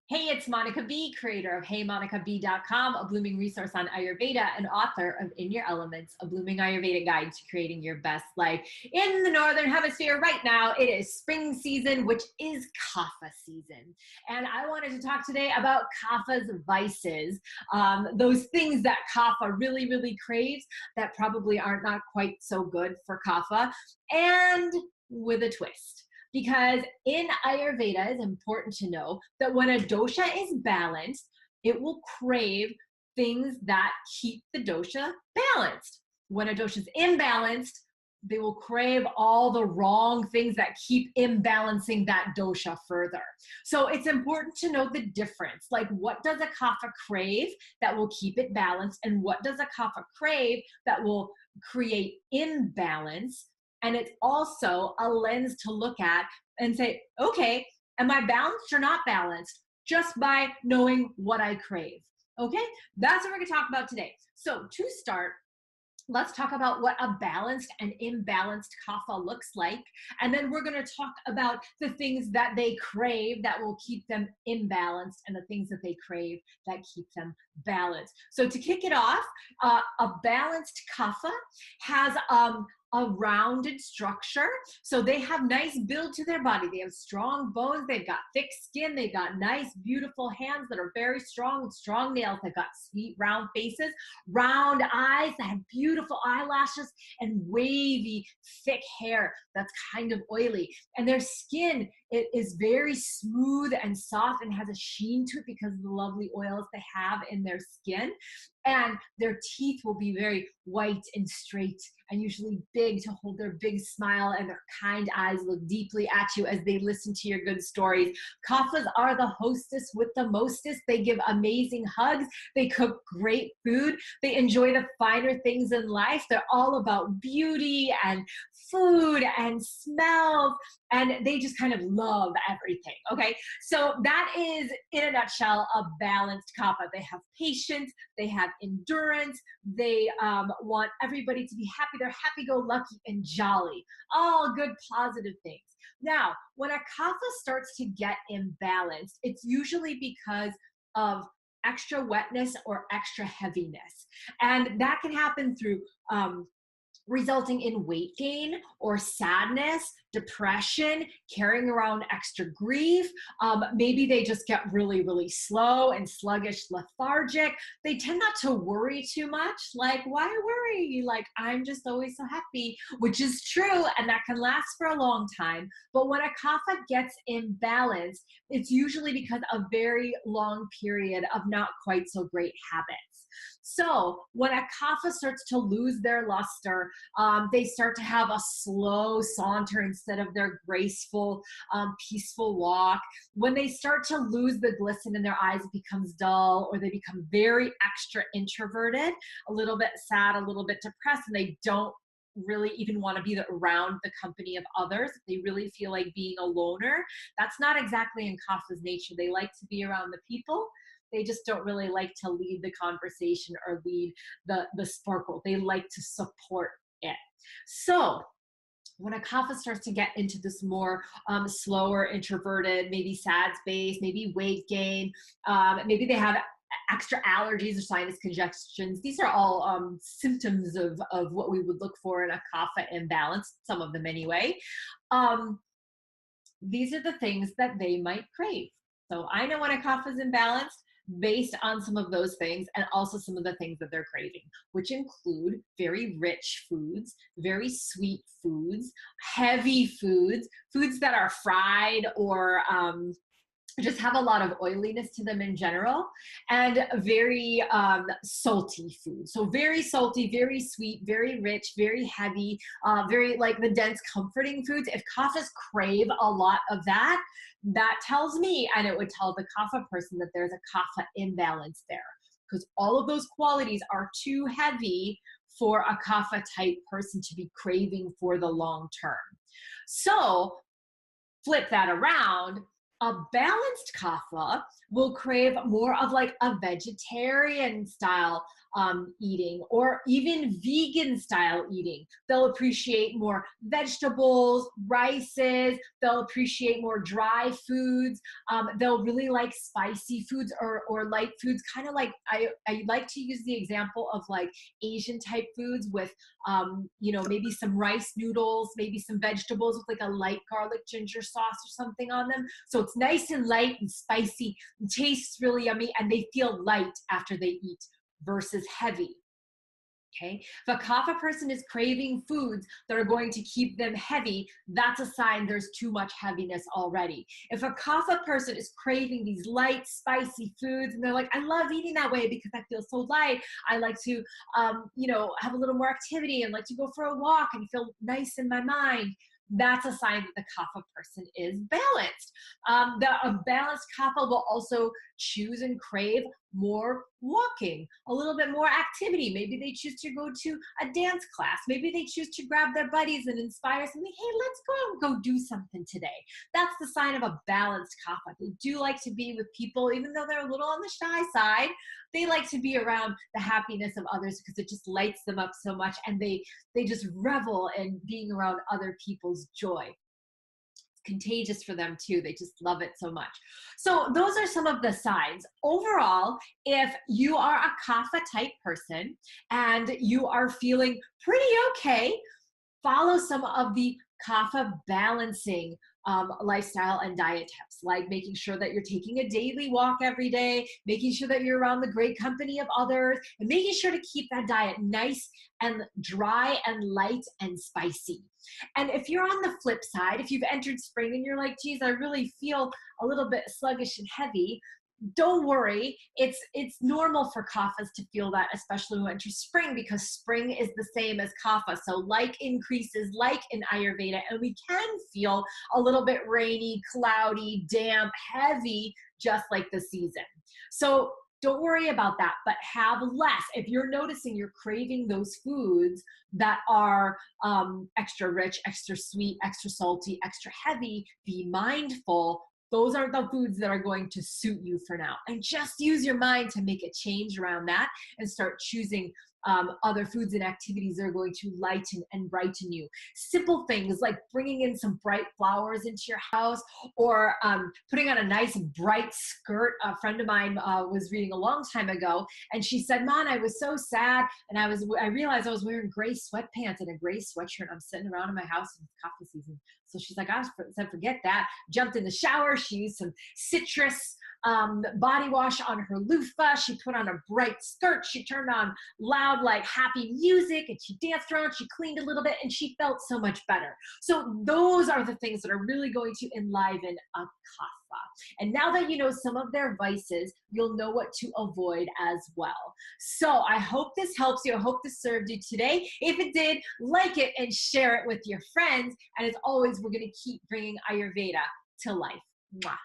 Hey, it's Monica B, creator of HeyMonicaB.com, a blooming resource on Ayurveda, and author of In Your Elements, a blooming Ayurvedic guide to creating your best life. In the Northern Hemisphere right now, it is spring season, which is Kapha season. And I wanted to talk today about Kaphas Vices, those things that Kapha really, really craves that probably aren't not quite so good for Kapha, and with a twist. Because in Ayurveda, it's important to know that when a dosha is balanced, it will crave things that keep the dosha balanced. When a dosha is imbalanced, they will crave all the wrong things that keep imbalancing that dosha further. So it's important to know the difference. Like, what does a kapha crave that will keep it balanced? And what does a kapha crave that will create imbalance? And it's also a lens to look at and say, okay, am I balanced or not balanced? Just by knowing what I crave. Okay, that's what we're gonna talk about today. So to start, let's talk about what a balanced and imbalanced kapha looks like. And then we're going to talk about the things that they crave that will keep them imbalanced and the things that they crave that keep them balanced. So to kick it off, a balanced kapha has a rounded structure. So they have nice build to their body. They have strong bones. They've got thick skin. They've got nice, beautiful hands that are very strong with strong nails. They've got sweet, round faces, round eyes that have beautiful eyelashes, and wavy, thick hair that's kind of oily. And their skin, it is very smooth and soft and has a sheen to it because of the lovely oils they have in their skin. And their teeth will be very white and straight and usually big to hold their big smile, and their kind eyes look deeply at you as they listen to your good stories. Kaphas are the hostess with the mostest. They give amazing hugs. They cook great food. They enjoy the finer things in life. They're all about beauty and food and smells, and they just kind of love everything. Okay, so that is, in a nutshell, a balanced kapha. They have patience, they have endurance, they want everybody to be happy. They're happy-go-lucky and jolly, all good positive things. Now, when a kapha starts to get imbalanced, it's usually because of extra wetness or extra heaviness, and that can happen through resulting in weight gain or sadness, depression, carrying around extra grief. Maybe they just get really, really slow and sluggish, lethargic. They tend not to worry too much. Like, why worry? Like, I'm just always so happy, which is true, and that can last for a long time. But when a kapha gets imbalanced, it's usually because of a very long period of not quite so great habits. So when a kapha starts to lose their luster, they start to have a slow saunter instead of their graceful, peaceful walk. When they start to lose the glisten in their eyes, it becomes dull, or they become very extra introverted, a little bit sad, a little bit depressed, and they don't really even want to be around the company of others. They really feel like being a loner. That's not exactly in kapha's nature. They like to be around the people. They just don't really like to lead the conversation or lead the sparkle. They like to support it. So when a kapha starts to get into this more slower, introverted, maybe sad space, maybe weight gain, maybe they have extra allergies or sinus congestions. These are all symptoms of what we would look for in a kapha imbalance, some of them anyway. These are the things that they might crave. So I know when a kapha is imbalanced based on some of those things, and also some of the things that they're craving, which include very rich foods, very sweet foods, heavy foods, foods that are fried or just have a lot of oiliness to them in general, and very salty food. So very salty, very sweet, very rich, very heavy, very like the dense comforting foods. If kaphas crave a lot of that, that tells me, and it would tell the kapha person, that there's a kapha imbalance there, because all of those qualities are too heavy for a kapha type person to be craving for the long term. So flip that around. A balanced kapha will crave more of like a vegetarian style eating, or even vegan style eating. They'll appreciate more vegetables, rices. They'll appreciate more dry foods. They'll really like spicy foods or light foods, kind of like, I like to use the example of like Asian type foods with, you know, maybe some rice noodles, maybe some vegetables with like a light garlic ginger sauce or something on them. So it's nice and light and spicy and tastes really yummy, and they feel light after they eat versus heavy. Okay, if a Kapha person is craving foods that are going to keep them heavy, that's a sign there's too much heaviness already. If a Kapha person is craving these light, spicy foods, and they're like, I love eating that way because I feel so light. I like to, you know, have a little more activity and like to go for a walk and feel nice in my mind. That's a sign that the Kapha person is balanced. A balanced Kapha will also choose and crave more walking, a little bit more activity. Maybe they choose to go to a dance class. Maybe they choose to grab their buddies and inspire something. Hey, let's go out and go do something today. That's the sign of a balanced Kapha. They do like to be with people, even though they're a little on the shy side. They like to be around the happiness of others because it just lights them up so much, and they just revel in being around other people's joy. Contagious for them too. They just love it so much. So those are some of the signs. Overall, if you are a Kapha type person and you are feeling pretty okay, follow some of the Kapha balancing lifestyle and diet tips, like making sure that you're taking a daily walk every day, making sure that you're around the great company of others, and making sure to keep that diet nice and dry and light and spicy. And if you're on the flip side, if you've entered spring and you're like, geez, I really feel a little bit sluggish and heavy, don't worry. It's normal for Kaphas to feel that, especially when we enter spring, because spring is the same as Kapha. So like increases like in Ayurveda, and we can feel a little bit rainy, cloudy, damp, heavy, just like the season. So don't worry about that, but have less. If you're noticing you're craving those foods that are extra rich, extra sweet, extra salty, extra heavy, be mindful. Those are the foods that are going to suit you for now. And just use your mind to make a change around that and start choosing other foods and activities that are going to lighten and brighten you. Simple things like bringing in some bright flowers into your house, or putting on a nice bright skirt. A friend of mine was reading a long time ago, and she said, "Man, I was so sad, and I realized I was wearing gray sweatpants and a gray sweatshirt. I'm sitting around in my house in Kaphas season." So she's like, I said, forget that. Jumped in the shower. She used some citrus body wash on her loofah. She put on a bright skirt. She turned on loud, like happy music, and she danced around. She cleaned a little bit, and she felt so much better. So those are the things that are really going to enliven a Kapha. And now that you know some of their vices, you'll know what to avoid as well. So I hope this helps you. I hope this served you today. If it did, like it and share it with your friends. And as always, we're going to keep bringing Ayurveda to life. Mwah.